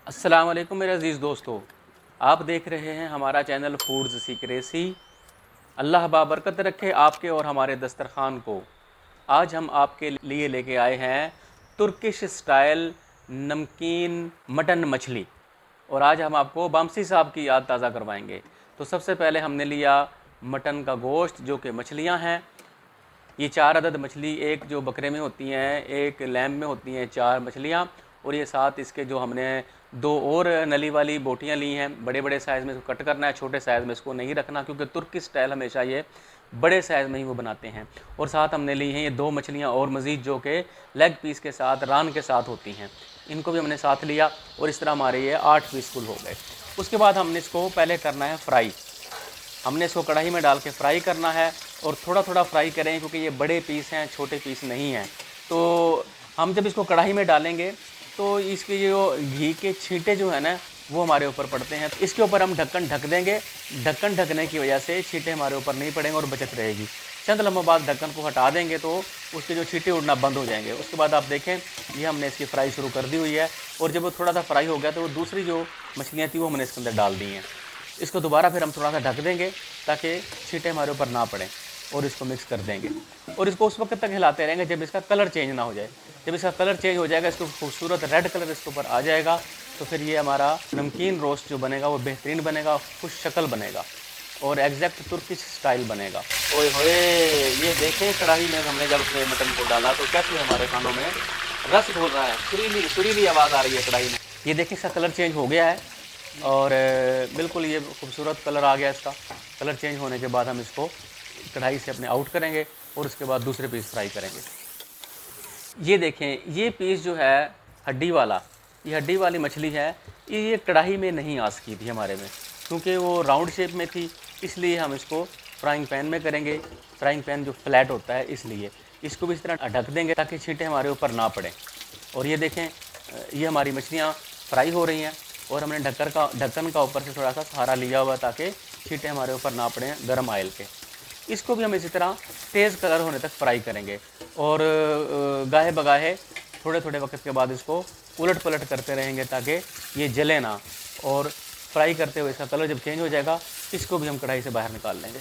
अस्सलाम वालेकुम मेरे अज़ीज़ दोस्तों, आप देख रहे हैं हमारा चैनल फूड्स सीक्रेसी। अल्लाह बाबरकत रखे आपके और हमारे दस्तरखान को। आज हम आपके लिए लेके आए हैं तुर्किश स्टाइल नमकीन मटन मछली, और आज हम आपको बामसी साहब की याद ताज़ा करवाएंगे। तो सबसे पहले हमने लिया मटन का गोश्त, जो कि मछलियाँ हैं। ये 4 अदद मछली, एक जो बकरे में होती हैं, एक लैम्ब में होती हैं, 4 मछलियाँ। और ये साथ इसके जो हमने 2 और नली वाली बोटियाँ ली हैं। बड़े बड़े साइज़ में इसको कट करना है, छोटे साइज़ में इसको नहीं रखना, क्योंकि तुर्की स्टाइल हमेशा ये बड़े साइज़ में ही वो बनाते हैं। और साथ हमने ली हैं ये 2 मछलियाँ और मज़ीद, जो कि लेग पीस के साथ, रान के साथ होती हैं। इनको भी हमने साथ लिया और इस तरह हमारे ये 8 पीस फुल हो गए। उसके बाद हमने इसको पहले करना है फ्राई। हमने इसको कढ़ाई में डाल के फ्राई करना है, और थोड़ा थोड़ा फ्राई करें, क्योंकि ये बड़े पीस हैं, छोटे पीस नहीं हैं। तो हम जब इसको कढ़ाई में डालेंगे तो इसके जो घी के छींटे जो है ना, वो हमारे ऊपर पड़ते हैं। तो इसके ऊपर हम ढक्कन ढक देंगे। ढक्कन ढकने की वजह से छींटे हमारे ऊपर नहीं पड़ेंगे और बचत रहेगी। चंद लम्हों बाद ढक्कन को हटा देंगे तो उसके जो छींटे उड़ना बंद हो जाएंगे। उसके बाद आप देखें, ये हमने इसकी फ्राई शुरू कर दी हुई है। और जब वो थोड़ा सा फ्राई हो गया तो वो दूसरी जो मछलियाँ थी वो हमने इसके अंदर डाल दी हैं। इसको दोबारा फिर हम थोड़ा सा ढक देंगे ताकि छींटे हमारे ऊपर ना पड़ें, और इसको मिक्स कर देंगे। और इसको उस वक्त तक हिलाते रहेंगे जब इसका कलर चेंज ना हो जाए। जब इसका कलर चेंज हो जाएगा, इसको खूबसूरत रेड कलर इसके ऊपर आ जाएगा, तो फिर ये हमारा नमकीन रोस्ट जो बनेगा वो बेहतरीन बनेगा, खुश शक्ल बनेगा और एग्जैक्ट तुर्किश स्टाइल बनेगा। ओए होए, ये देखें कढ़ाई में हमने जब से मटन को डाला तो कैसे हमारे कानों में रस घोल रहा है, सुरीली सुरीली आवाज़ आ रही है कढ़ाई में। ये देखें इसका कलर चेंज हो गया है, और बिल्कुल ये खूबसूरत कलर आ गया इसका। कलर चेंज होने के बाद हम इसको कढ़ाई से अपने आउट करेंगे और उसके बाद दूसरे पीस फ्राई करेंगे। ये देखें, ये पीस जो है हड्डी वाला, ये हड्डी वाली मछली है। ये कढ़ाई में नहीं आ सकी थी हमारे में, क्योंकि वो राउंड शेप में थी, इसलिए हम इसको फ्राइंग पैन में करेंगे। फ्राइंग पैन जो फ्लैट होता है, इसलिए इसको भी इस तरह ढक देंगे ताकि छींटे हमारे ऊपर ना पड़ें। और ये देखें, ये हमारी मछलियाँ फ्राई हो रही हैं, और हमने ढक्कन का ऊपर से थोड़ा सा सहारा लिया हुआ ताकि छींटे हमारे ऊपर ना पड़ें गर्म ऑयल के। इसको भी हम इसी तरह तेज़ कलर होने तक फ्राई करेंगे, और गाहे बगाहे थोड़े थोड़े वक्त के बाद इसको उलट पलट करते रहेंगे ताकि ये जले ना। और फ्राई करते हुए इसका कलर जब चेंज हो जाएगा, इसको भी हम कढ़ाई से बाहर निकाल लेंगे।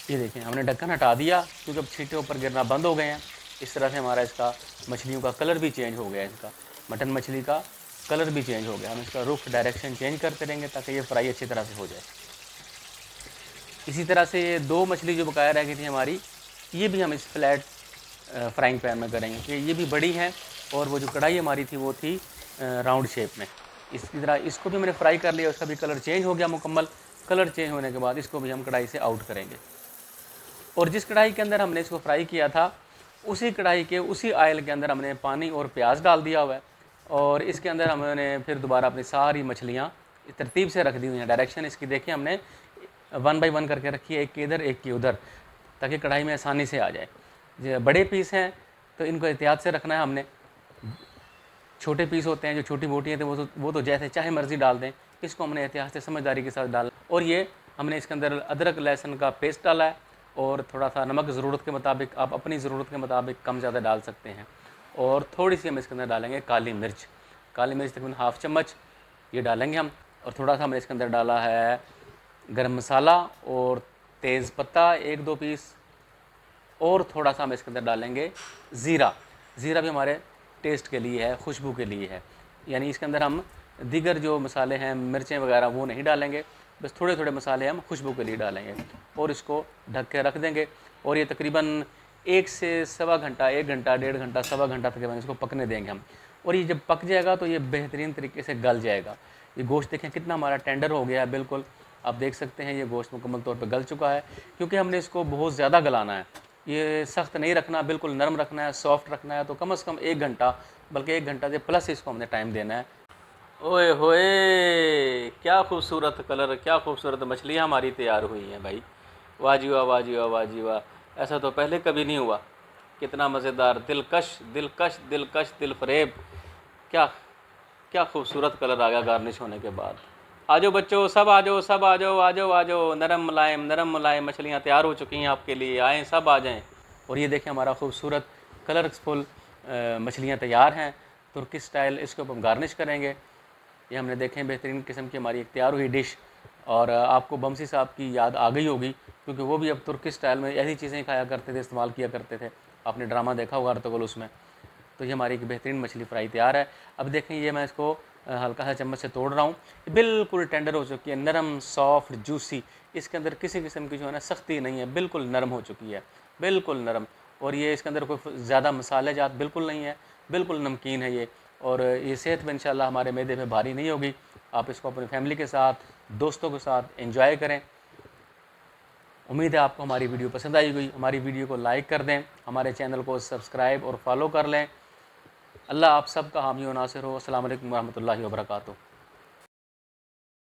ये देखें, हमने ढक्कन हटा दिया क्योंकि अब छींटे ऊपर गिरना बंद हो गए हैं। इस तरह से हमारा इसका मछलियों का कलर भी चेंज हो गया है। इसका मटन मछली का कलर भी चेंज हो गया। हम इसका रुख डायरेक्शन चेंज करते रहेंगे ताकि ये फ्राई अच्छी तरह से हो जाए। इसी तरह से ये 2 मछली जो बकाया रह गई थी हमारी, ये भी हम इस फ्लैट फ्राइंग पैन में करेंगे, क्योंकि ये भी बड़ी हैं, और वो जो कढ़ाई हमारी थी वो थी राउंड शेप में। इसी तरह इसको भी मैंने फ्राई कर लिया, उसका भी कलर चेंज हो गया मुकम्मल। कलर चेंज होने के बाद इसको भी हम कढ़ाई से आउट करेंगे। और जिस कढ़ाई के अंदर हमने इसको फ्राई किया था, उसी कढ़ाई के उसी ऑयल के अंदर हमने पानी और प्याज डाल दिया हुआ है, और इसके अंदर हमने फिर दोबारा अपनी सारी मछलियाँ तरतीब से रख दी हुई हैं। डायरेक्शन इसकी देखिए, हमने 1 बाई 1 करके रखी है, एक की इधर एक की उधर, ताकि कढ़ाई में आसानी से आ जाए। जो बड़े पीस हैं तो इनको एहतियात से रखना है हमने। छोटे पीस होते हैं, जो छोटी बोटियाँ थे, वो तो जैसे चाहे मर्ज़ी डाल दें। इसको हमने एहतियात से समझदारी के साथ डाला। और ये हमने इसके अंदर अदरक लहसुन का पेस्ट डाला है, और थोड़ा सा नमक ज़रूरत के मुताबिक, आप अपनी ज़रूरत के मुताबिक कम ज़्यादा डाल सकते हैं। और थोड़ी सी हम इसके अंदर डालेंगे काली मिर्च। काली मिर्च तकरीबन ½ चम्मच ये डालेंगे हम। और थोड़ा सा हमने इसके अंदर डाला है गरम मसाला और तेज़ पत्ता 1-2 पीस, और थोड़ा सा हम इसके अंदर डालेंगे ज़ीरा। ज़ीरा भी हमारे टेस्ट के लिए है, खुशबू के लिए है। यानी इसके अंदर हम दीगर जो मसाले हैं, मिर्चें वगैरह, वो नहीं डालेंगे, बस थोड़े थोड़े मसाले हम खुशबू के लिए डालेंगे। और इसको ढक के रख देंगे, और ये तकरीबन 1 से सवा घंटा, 1 घंटा, 1.5 घंटा, सवा घंटा तक इसको पकने देंगे हम। और ये जब पक जाएगा तो ये बेहतरीन तरीके से गल जाएगा। ये गोश्त देखें कितना हमारा टेंडर हो गया है, बिल्कुल आप देख सकते हैं ये गोश्त मुकम्मल तौर पे गल चुका है, क्योंकि हमने इसको बहुत ज़्यादा गलाना है। ये सख्त नहीं रखना, बिल्कुल नरम रखना है, सॉफ्ट रखना है। तो कम से कम 1 घंटा, बल्कि 1 घंटा से प्लस इसको हमने टाइम देना है। ओए होए, क्या खूबसूरत कलर, क्या खूबसूरत मछलियाँ हमारी तैयार हुई हैं भाई। वाह जी वाह, वाह जी वाह, वाह जी वाह। ऐसा तो पहले कभी नहीं हुआ। कितना मज़ेदार, दिलकश दिलकश दिलकश दिलफरेब। क्या क्या खूबसूरत कलर आ गया गार्निश होने के बाद। आ जाओ बच्चों, सब आ जाओ, सब आ जाओ, आ जाओ, आ जाओ। नरम मुलायम मछलियाँ तैयार हो चुकी हैं आपके लिए, आएँ सब आ जाएँ। और ये देखें, हमारा खूबसूरत कलरफुल मछलियाँ तैयार हैं। तुर्की स्टाइल, इसके ऊपर हम गार्निश करेंगे। ये हमने देखें बेहतरीन किस्म की हमारी एक तैयार हुई डिश। और आपको बमसी साहब की याद आ गई होगी, क्योंकि वो भी अब तुर्की स्टाइल में ऐसी चीज़ें खाया करते थे, इस्तेमाल किया करते थे। आपने ड्रामा देखा होगा अर्तुगरुल उसमें। तो ये हमारी एक बेहतरीन मछली फ्राई तैयार है। अब देखें ये मैं इसको हल्का सा चम्मच से तोड़ रहा हूँ, बिल्कुल टेंडर हो चुकी है, नरम, सॉफ्ट, जूसी। इसके अंदर किसी किस्म की जो है ना सख्ती नहीं है, बिल्कुल नरम हो चुकी है, बिल्कुल नरम। और ये इसके अंदर कोई ज़्यादा मसाले जात बिल्कुल नहीं है, बिल्कुल नमकीन है ये। और ये सेहत में इंशाल्लाह हमारे मैदे में भारी नहीं होगी। आप इसको अपनी फैमिली के साथ, दोस्तों के साथ एंजॉय करें। उम्मीद है आपको हमारी वीडियो पसंद आई होगी। हमारी वीडियो को लाइक कर दें, हमारे चैनल को सब्सक्राइब और फॉलो कर लें। अल्लाह आप सब का हामी व नासिर हो। अस्सलाम वालेकुम व रहमतुल्लाहि व बरकातुहू।